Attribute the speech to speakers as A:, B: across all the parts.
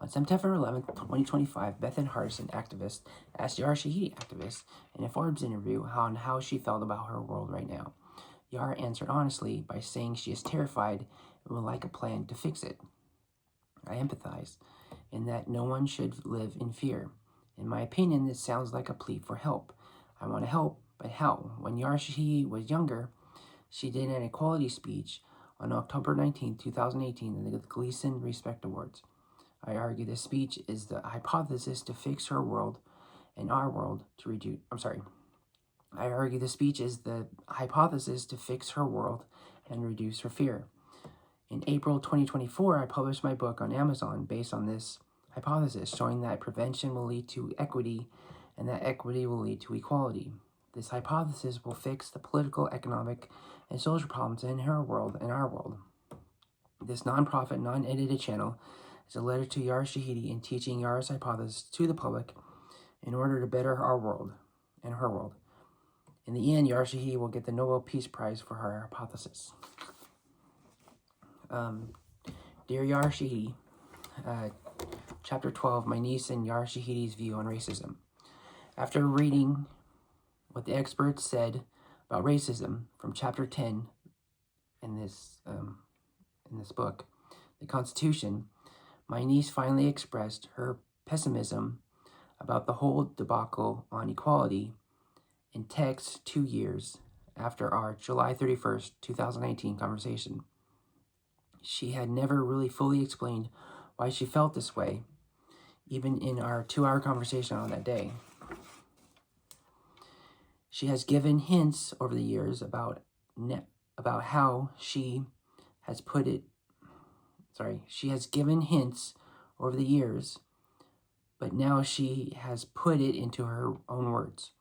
A: On September 11th, 2025, Bethan Hardison, activist, asked Yara Shahidi, activist, in a Forbes interview on how she felt about her world right now. Yara answered honestly by saying she is terrified and would like a plan to fix it. I empathize in that no one should live in fear. In my opinion, this sounds like a plea for help. I want to help, but how? When Yara Shahidi was younger, she did an equality speech on October 19, 2018 in the Gleason Respect Awards. I argue this speech is the hypothesis to fix her world and our world to reduce. I argue the speech is the hypothesis to fix her world and reduce her fear. In April 2024, I published my book on Amazon based on this hypothesis, showing that prevention will lead to equity and that equity will lead to equality. This hypothesis will fix the political, economic, and social problems in her world and our world. This nonprofit, non-edited channel is a letter to Yara Shahidi in teaching Yara's hypothesis to the public in order to better our world and her world. In the end, Yara Shahidi will get the Nobel Peace Prize for her hypothesis. Dear Yara Shahidi, Chapter 12, my niece and Yara Shahidi's view on racism. After reading what the experts said about racism from Chapter 10 in this book, The Constitution, my niece finally expressed her pessimism about the whole debacle on equality in text 2 years after our July 31st, 2019 conversation. She had never really fully explained why she felt this way, even in our 2-hour conversation on that day. She has given hints over the years about how she has put it. She has given hints over the years, but now she has put it into her own words.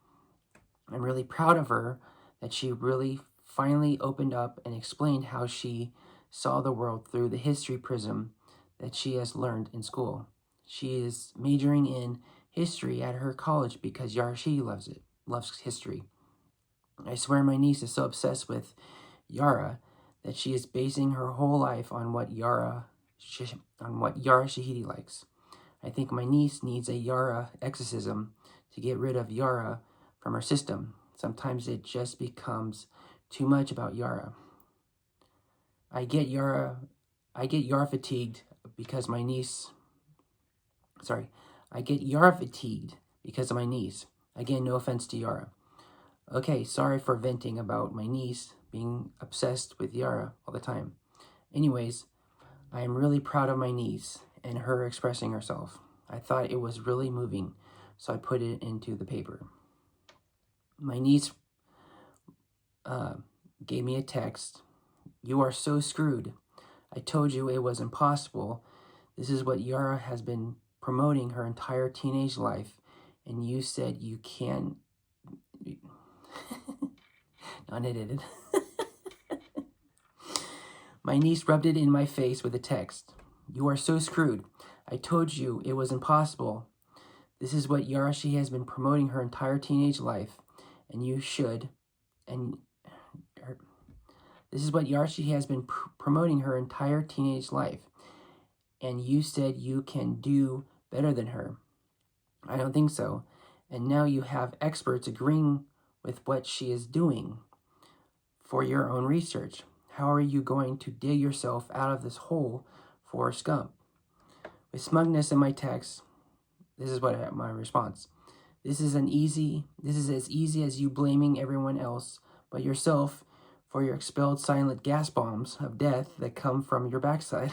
A: I'm really proud of her that she really finally opened up and explained how she saw the world through the history prism that she has learned in school. She is majoring in history at her college because Yara Shahidi loves history. I swear my niece is so obsessed with Yara that she is basing her whole life on what Yara Shahidi likes. I think my niece needs a Yara exorcism to get rid of Yara from her system. Sometimes it just becomes too much about Yara. I get Yara fatigued because my niece. I get Yara fatigued because of my niece. Again, no offense to Yara. Okay, sorry for venting about my niece being obsessed with Yara all the time. Anyways, I am really proud of my niece and her expressing herself. I thought it was really moving, so I put it into the paper. My niece gave me a text. You are so screwed. I told you it was impossible. This is what Yara has been promoting her entire teenage life, and you said you can. Unedited. My niece rubbed it in my face with a text. You are so screwed. I told you it was impossible. This is what Yara Shahidi has been promoting her entire teenage life, and you should. This is what Yara Shahidi has been promoting her entire teenage life, and you said you can do better than her. I don't think so. And now you have experts agreeing with what she is doing for your own research. How are you going to dig yourself out of this hole, Forrest Gump? With smugness in my text, this is what my response. This is as easy as you blaming everyone else but yourself for your expelled silent gas bombs of death that come from your backside.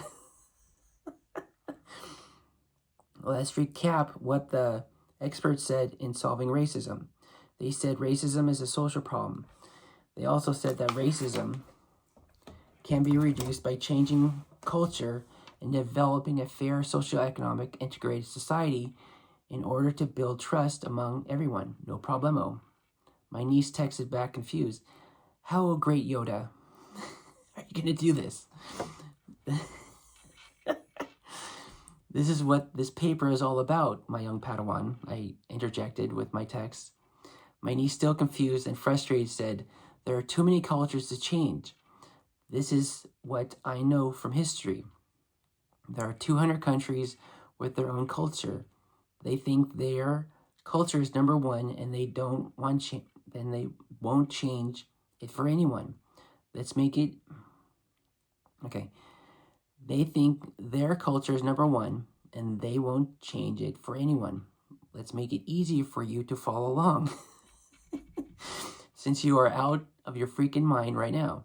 A: Let's recap what the experts said in solving racism. They said racism is a social problem. They also said that racism can be reduced by changing culture and developing a fair socioeconomic integrated society in order to build trust among everyone. No problemo. My niece texted back confused. How great, Yoda. Are you going to do this? This is what this paper is all about, my young Padawan, I interjected with my text. My niece, still confused and frustrated, said, there are too many cultures to change. This is what I know from history. There are 200 countries with their own culture. They think their culture is number one, and they don't want then they won't change it for anyone. Let's make it okay. They think their culture is number one, and they won't change it for anyone. Let's make it easier for you to follow along. Since you are out of your freaking mind right now.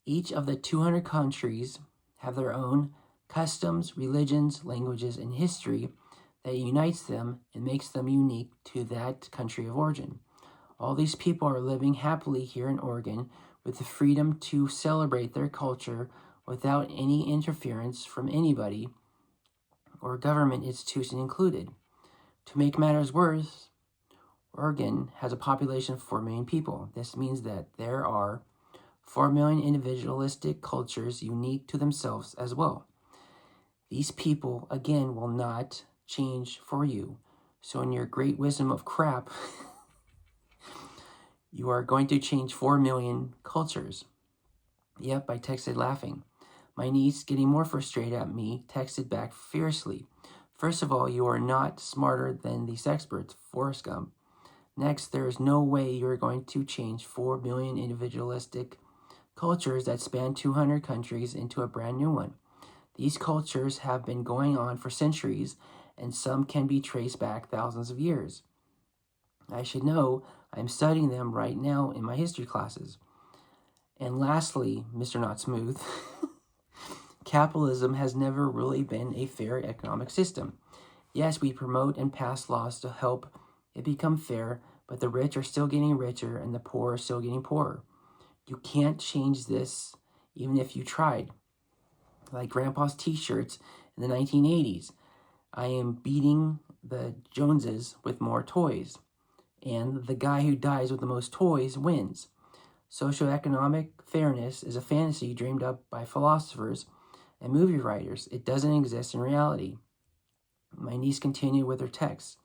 A: Each of the 200 countries have their own customs, religions, languages, and history that unites them and makes them unique to that country of origin. All these people are living happily here in Oregon with the freedom to celebrate their culture without any interference from anybody or government institution included. To make matters worse, Oregon has a population of 4 million people. This means that there are 4 million individualistic cultures unique to themselves as well. These people, again, will not change for you. So in your great wisdom of crap, you are going to change 4 million cultures. Yep, I texted laughing. My niece, getting more frustrated at me, texted back fiercely. First of all, you are not smarter than these experts, Forrest Gump. Next, there is no way you're going to change 4 million individualistic cultures that span 200 countries into a brand new one. These cultures have been going on for centuries, and some can be traced back thousands of years. I should know I'm studying them right now in my history classes. And lastly, Mr. Not Smooth, capitalism has never really been a fair economic system. Yes, we promote and pass laws to help it become fair, but the rich are still getting richer and the poor are still getting poorer. You can't change this even if you tried. Like Grandpa's t-shirts in the 1980s. I am beating the Joneses with more toys. And the guy who dies with the most toys wins. Socioeconomic fairness is a fantasy dreamed up by philosophers and movie writers. It doesn't exist in reality. My niece continued with her text.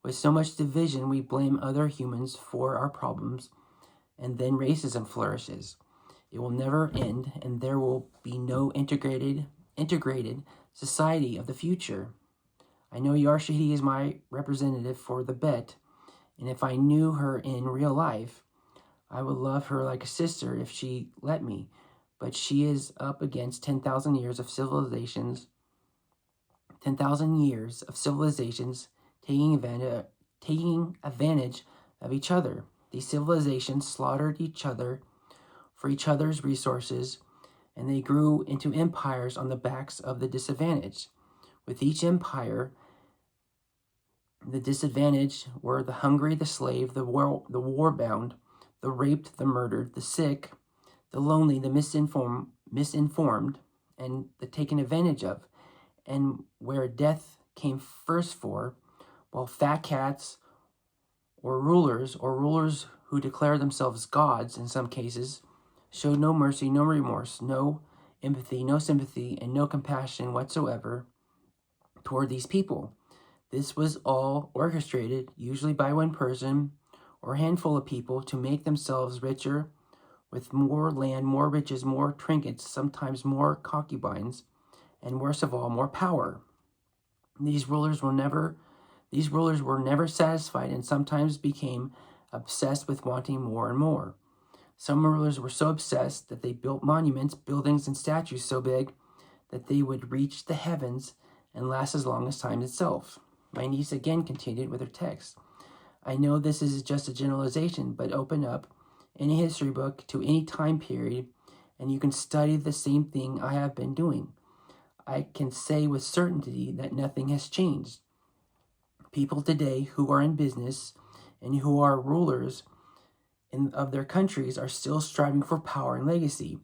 A: With so much division, we blame other humans for our problems, and then racism flourishes. It will never end, and there will be no integrated society of the future. I know Yara Shahidi is my representative for the bet, and if I knew her in real life, I would love her like a sister if she let me. But she is up against 10,000 years of civilizations, 10,000 years of civilizations taking advantage of each other. These civilizations slaughtered each other for each other's resources, and they grew into empires on the backs of the disadvantaged. With each empire, the disadvantaged were the hungry, the slave, the war-bound, the raped, the murdered, the sick, the lonely, the misinformed, and the taken advantage of. And where death came first for, while fat cats or rulers who declare themselves gods in some cases, showed no mercy, no remorse, no empathy, no sympathy, and no compassion whatsoever toward these people. This was all orchestrated, usually by one person or a handful of people, to make themselves richer with more land, more riches, more trinkets, sometimes more concubines, and worst of all, more power. These rulers were never satisfied and sometimes became obsessed with wanting more and more. Some rulers were so obsessed that they built monuments, buildings, and statues so big that they would reach the heavens and last as long as time itself. My niece again continued with her text. I know this is just a generalization, but open up any history book to any time period and you can study the same thing I have been doing. I can say with certainty that nothing has changed. People today who are in business and who are rulers of their countries are still striving for power and legacy,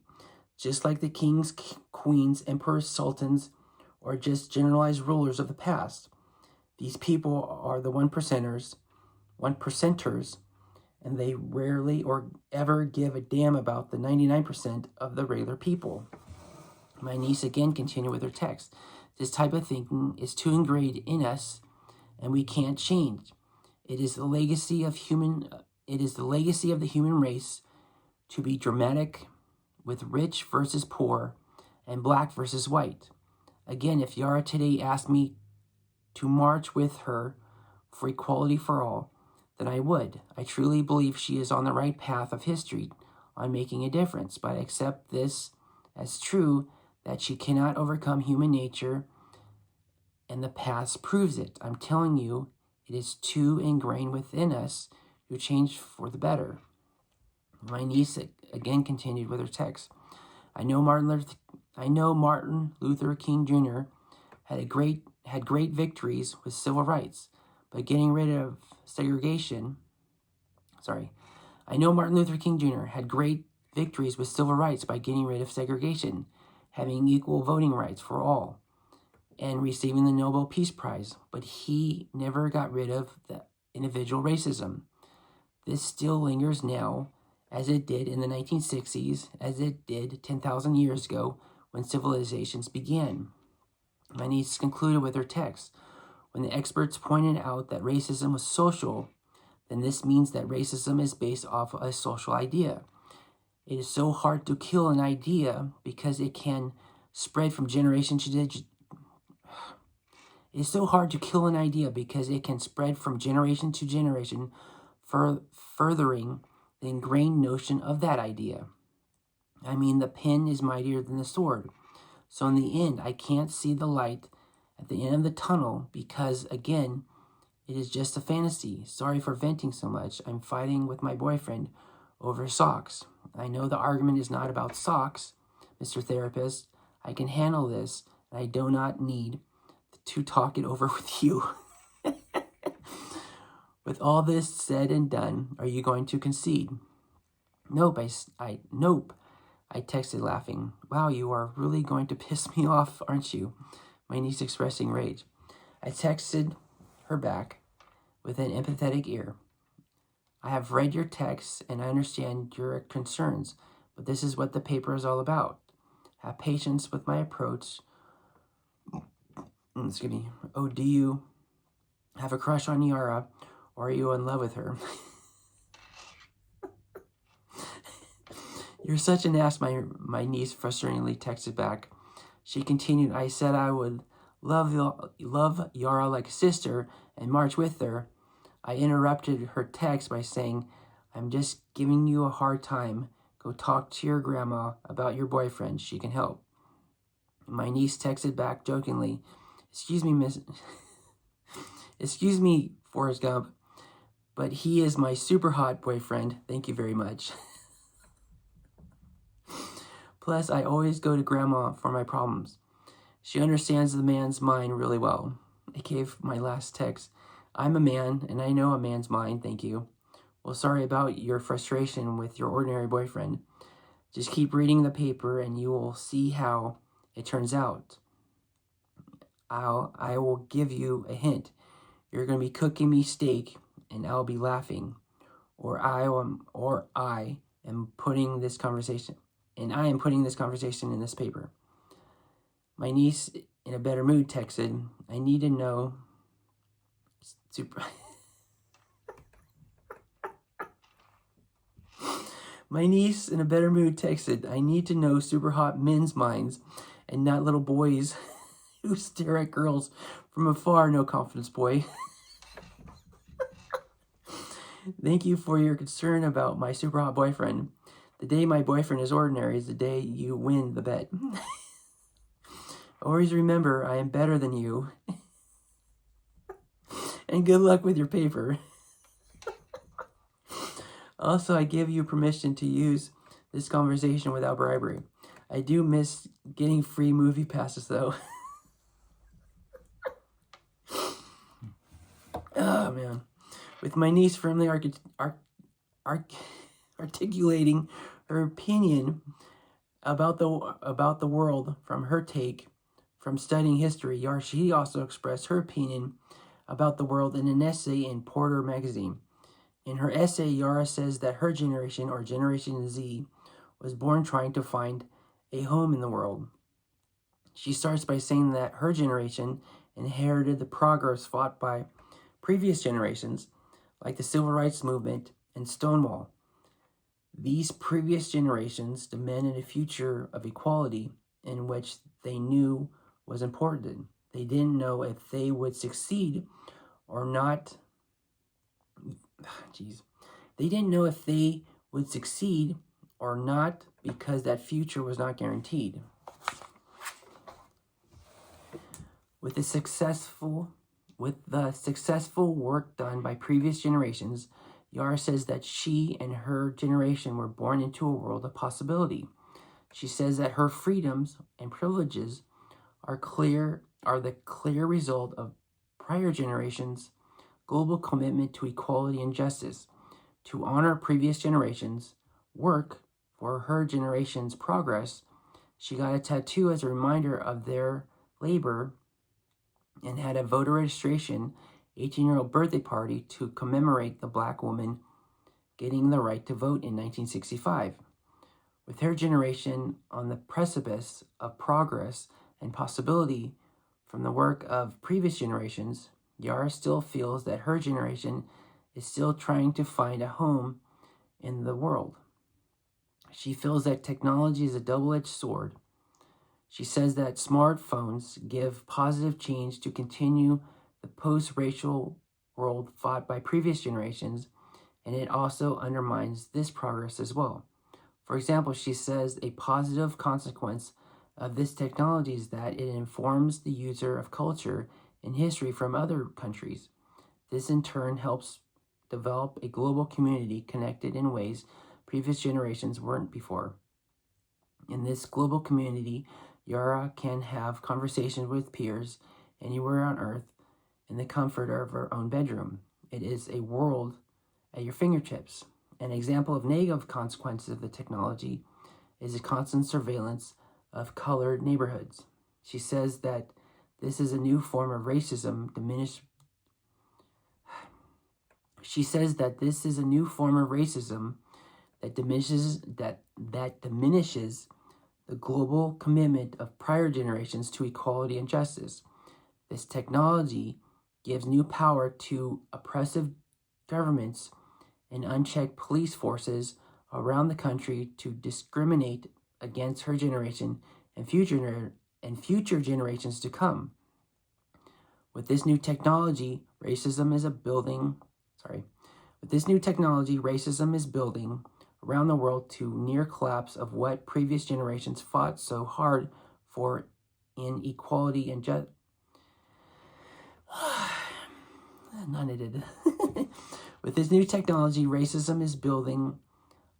A: just like the kings, queens, emperors, sultans, or just generalized rulers of the past. These people are the one percenters, and they rarely or ever give a damn about the 99% of the regular people. My niece again continued with her text. This type of thinking is too ingrained in us, and we can't change. It is the legacy of the human race to be dramatic with rich versus poor and black versus white. Again, if Yara today asked me to march with her for equality for all, then I would. I truly believe she is on the right path of history on making a difference, but I accept this as true that she cannot overcome human nature, and the past proves it. I'm telling you, it is too ingrained within us to change for the better. My niece again continued with her text. I know Martin Luther King Jr. had great victories with civil rights, but getting rid of segregation. I know Martin Luther King Jr. had great victories with civil rights by getting rid of segregation, having equal voting rights for all, and receiving the Nobel Peace Prize, but he never got rid of the individual racism. This still lingers now, as it did in the 1960s, as it did 10,000 years ago when civilizations began. My niece concluded with her text. When the experts pointed out that racism was social, then this means that racism is based off a social idea. It is so hard to kill an idea because it can spread from generation to generation. It is so hard to kill an idea because it can spread from generation to generation, furthering the ingrained notion of that idea. I mean, the pen is mightier than the sword. So in the end, I can't see the light at the end of the tunnel because, again, it is just a fantasy. Sorry for venting so much. I'm fighting with my boyfriend over socks. I know the argument is not about socks, Mr. Therapist. I can handle this, and I do not need to talk it over with you. With all this said and done, are you going to concede? Nope, nope. I texted laughing. Wow, you are really going to piss me off, aren't you? My niece expressing rage. I texted her back with an empathetic ear. I have read your text and I understand your concerns, but this is what the paper is all about. Have patience with my approach. Excuse me. Oh, do you have a crush on Yara, or are you in love with her? You're such an ass, my niece frustratingly texted back. She continued, I said I would love Yara like a sister and march with her. I interrupted her text by saying, I'm just giving you a hard time. Go talk to your grandma about your boyfriend. She can help. My niece texted back jokingly, Excuse me, Forrest Gump, but he is my super hot boyfriend. Thank you very much. Plus, I always go to grandma for my problems. She understands the man's mind really well. I gave my last text. I'm a man, and I know a man's mind, thank you. Well, sorry about your frustration with your ordinary boyfriend. Just keep reading the paper, and you will see how it turns out. I will give you a hint. You're going to be cooking me steak, and I'll be laughing. Or I am putting this conversation in this paper. My niece, in a better mood, texted, I need to know My niece, in a better mood, texted, I need to know super hot men's minds and not little boys who stare at girls from afar. No confidence, boy. Thank you for your concern about my super hot boyfriend. The day my boyfriend is ordinary is the day you win the bet. Always remember, I am better than you. And good luck with your paper. Also, I give you permission to use this conversation without bribery. I do miss getting free movie passes, though. Oh, man. With my niece firmly articulating her opinion about the world from her take from studying history, Yara Shahidi also expressed her opinion about the world in an essay in Porter magazine. In her essay, Yara says that her generation, or Generation Z, was born trying to find a home in the world. She starts by saying that her generation inherited the progress fought by previous generations, like the Civil Rights Movement and Stonewall. These previous generations demanded a future of equality in which they knew was important. They didn't know if they would succeed or not. Jeez. They didn't know if they would succeed or not because that future was not guaranteed. With the successful work done by previous generations, Yara says that she and her generation were born into a world of possibility. She says that her freedoms and privileges are the clear result of prior generations' global commitment to equality and justice. To honor previous generations' work for her generation's progress, she got a tattoo as a reminder of their labor and had a voter registration 18-year-old birthday party to commemorate the black woman getting the right to vote in 1965. With her generation on the precipice of progress and possibility from the work of previous generations, Yara still feels that her generation is still trying to find a home in the world. She feels that technology is a double-edged sword. She says that smartphones give positive change to continue the post-racial world fought by previous generations, and it also undermines this progress as well. For example, she says a positive consequence of this technology is that it informs the user of culture and history from other countries. This in turn helps develop a global community connected in ways previous generations weren't before. In this global community, Yara can have conversations with peers anywhere on Earth in the comfort of her own bedroom. It is a world at your fingertips. An example of negative consequences of the technology is the constant surveillance of colored neighborhoods. She says that this is a new form of racism that diminishes the global commitment of prior generations to equality and justice. This technology gives new power to oppressive governments and unchecked police forces around the country to discriminate against her generation and future generations to come. With this new technology, racism is building around the world to near collapse of what previous generations fought so hard for in equality and justice. With this new technology, racism is building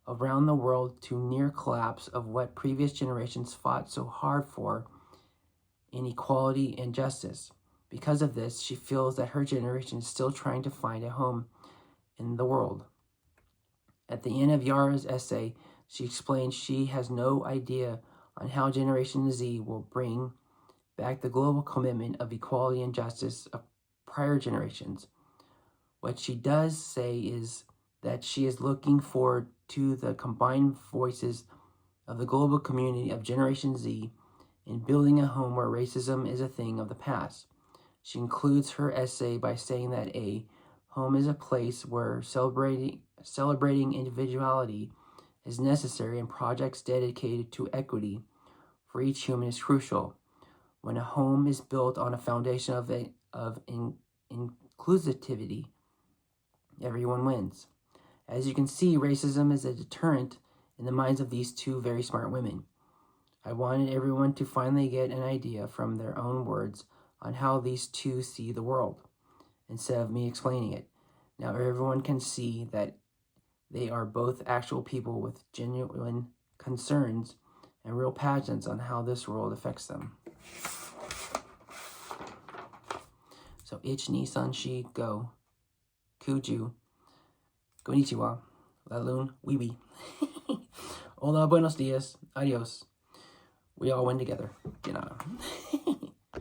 A: around the world to near collapse of what previous generations fought so hard for in equality and justice. Because of this, she feels that her generation is still trying to find a home in the world. At the end of Yara's essay, she explains she has no idea on how Generation Z will bring back the global commitment of equality and justice of prior generations. What she does say is that she is looking forward to the combined voices of the global community of Generation Z in building a home where racism is a thing of the past. She concludes her essay by saying that a home is a place where celebrating individuality is necessary, and projects dedicated to equity for each human is crucial. When a home is built on a foundation of inclusivity, everyone wins. As you can see, racism is a deterrent in the minds of these two very smart women. I wanted everyone to finally get an idea from their own words on how these two see the world, instead of me explaining it. Now everyone can see that they are both actual people with genuine concerns and real passions on how this world affects them. So, ich ni san shi go, kuju, konnichiwa, lalun, wiwi. Hola, buenos dias, adios. We all win together, you know.